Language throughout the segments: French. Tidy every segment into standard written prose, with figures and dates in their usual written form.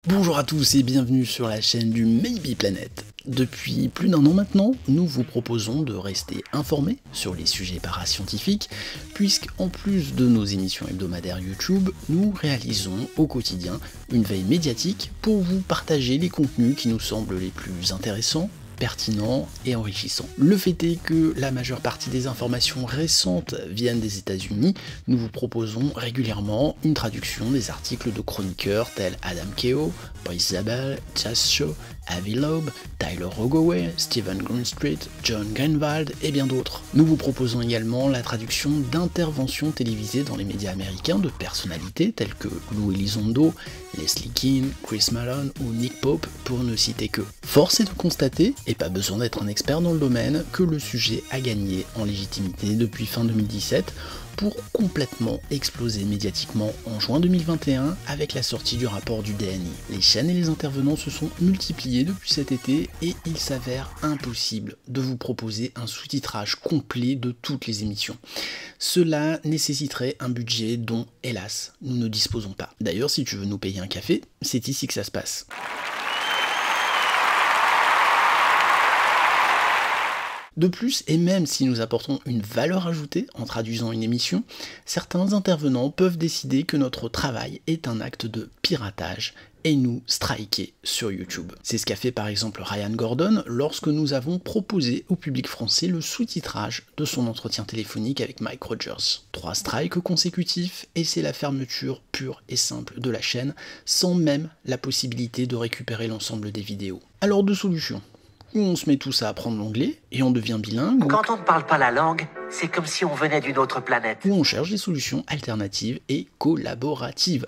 Bonjour à tous et bienvenue sur la chaîne du Maybe Planet. Depuis plus d'un an maintenant, nous vous proposons de rester informés sur les sujets parascientifiques, puisqu'en plus de nos émissions hebdomadaires YouTube, nous réalisons au quotidien une veille médiatique pour vous partager les contenus qui nous semblent les plus intéressants, pertinent et enrichissant. Le fait est que la majeure partie des informations récentes viennent des États-Unis. Nous vous proposons régulièrement une traduction des articles de chroniqueurs tels Adam Keogh, Boyce Zabel, Chas Shaw, Avi Loeb, Tyler Rogoway, Stephen Greenstreet, John Greenwald et bien d'autres. Nous vous proposons également la traduction d'interventions télévisées dans les médias américains de personnalités telles que Lou Elizondo, Leslie Kean, Chris Malone ou Nick Pope pour ne citer que. Force est de constater, et pas besoin d'être un expert dans le domaine, que le sujet a gagné en légitimité depuis fin 2017 pour complètement exploser médiatiquement en juin 2021 avec la sortie du rapport du DNI. Les chaînes et les intervenants se sont multipliés depuis cet été et il s'avère impossible de vous proposer un sous-titrage complet de toutes les émissions. Cela nécessiterait un budget dont, hélas, nous ne disposons pas. D'ailleurs, si tu veux nous payer un café, c'est ici que ça se passe. De plus, et même si nous apportons une valeur ajoutée en traduisant une émission, certains intervenants peuvent décider que notre travail est un acte de piratage et nous striker sur YouTube. C'est ce qu'a fait par exemple Ryan Gordon lorsque nous avons proposé au public français le sous-titrage de son entretien téléphonique avec Mike Rogers. 3 strikes consécutifs et c'est la fermeture pure et simple de la chaîne sans même la possibilité de récupérer l'ensemble des vidéos. Alors 2 solutions. Ou on se met tous à apprendre l'anglais et on devient bilingue. Quand on ne parle pas la langue, c'est comme si on venait d'une autre planète. Ou on cherche des solutions alternatives et collaboratives.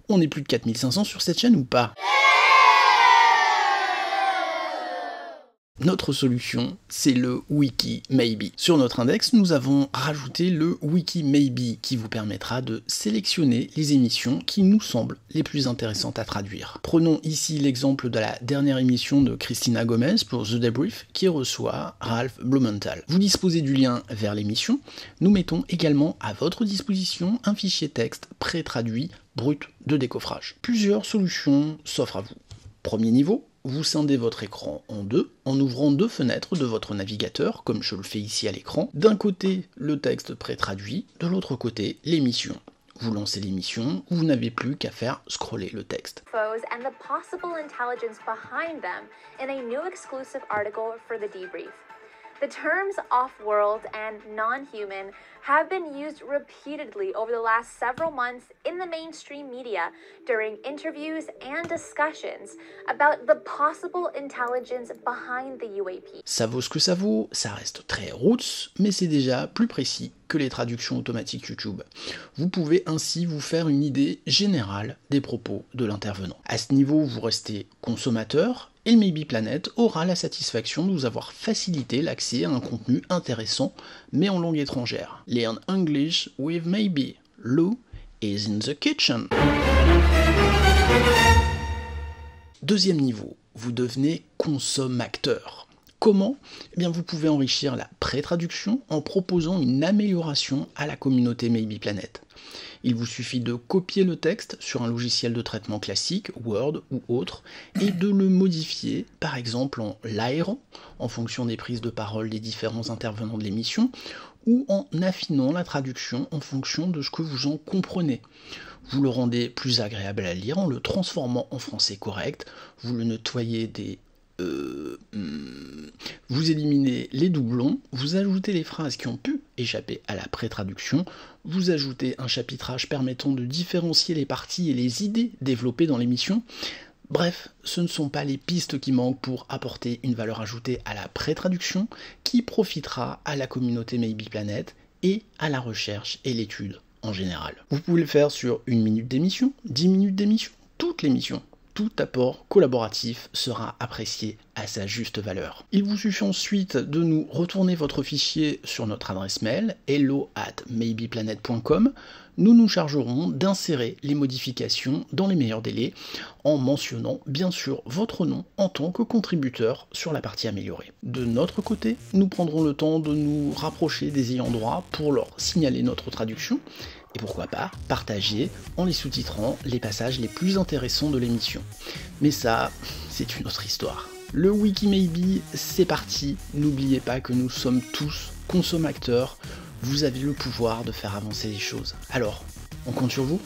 On est plus de 4500 sur cette chaîne ou pas ? Notre solution, c'est le Wiki Maybe. Sur notre index, nous avons rajouté le Wiki Maybe qui vous permettra de sélectionner les émissions qui nous semblent les plus intéressantes à traduire. Prenons ici l'exemple de la dernière émission de Christina Gomez pour The Debrief qui reçoit Ralph Blumenthal. Vous disposez du lien vers l'émission. Nous mettons également à votre disposition un fichier texte pré-traduit brut de décoffrage. Plusieurs solutions s'offrent à vous. Premier niveau, vous scindez votre écran en 2 en ouvrant 2 fenêtres de votre navigateur, comme je le fais ici à l'écran. D'un côté, le texte pré-traduit, de l'autre côté, l'émission. Vous lancez l'émission, vous n'avez plus qu'à faire scroller le texte. And the possible intelligence behind them in a new exclusive article for The Debrief. The terms off-world and non-human have been used repeatedly over the last several months in the mainstream media during interviews and discussions about the possible intelligence behind the UAP. Ça vaut ce que ça vaut, ça reste très roots, mais c'est déjà plus précis que les traductions automatiques YouTube. Vous pouvez ainsi vous faire une idée générale des propos de l'intervenant. À ce niveau, vous restez consommateur, et le Maybe Planet aura la satisfaction de vous avoir facilité l'accès à un contenu intéressant, mais en langue étrangère. Learn English with Maybe. Lou is in the kitchen. Deuxième niveau, vous devenez consommateur. Comment ? Eh bien, vous pouvez enrichir la pré-traduction en proposant une amélioration à la communauté Maybe Planet. Il vous suffit de copier le texte sur un logiciel de traitement classique, Word ou autre, et de le modifier, par exemple en l'aérant, en fonction des prises de parole des différents intervenants de l'émission, ou en affinant la traduction en fonction de ce que vous en comprenez. Vous le rendez plus agréable à lire en le transformant en français correct, vous le nettoyez des vous éliminez les doublons, vous ajoutez les phrases qui ont pu échapper à la pré-traduction, vous ajoutez un chapitrage permettant de différencier les parties et les idées développées dans l'émission. Bref, ce ne sont pas les pistes qui manquent pour apporter une valeur ajoutée à la pré-traduction qui profitera à la communauté Maybe Planet et à la recherche et l'étude en général. Vous pouvez le faire sur 1 minute d'émission, 10 minutes d'émission, toute l'émission. Tout apport collaboratif sera apprécié à sa juste valeur. Il vous suffit ensuite de nous retourner votre fichier sur notre adresse mail hello@maybeplanet.com. Nous nous chargerons d'insérer les modifications dans les meilleurs délais en mentionnant bien sûr votre nom en tant que contributeur sur la partie améliorée. De notre côté, nous prendrons le temps de nous rapprocher des ayants droit pour leur signaler notre traduction Et pourquoi pas partager en les sous-titrant les passages les plus intéressants de l'émission. Mais ça, c'est une autre histoire. Le Wikimaybe, c'est parti. N'oubliez pas que nous sommes tous consommateurs. Vous avez le pouvoir de faire avancer les choses. Alors, on compte sur vous ?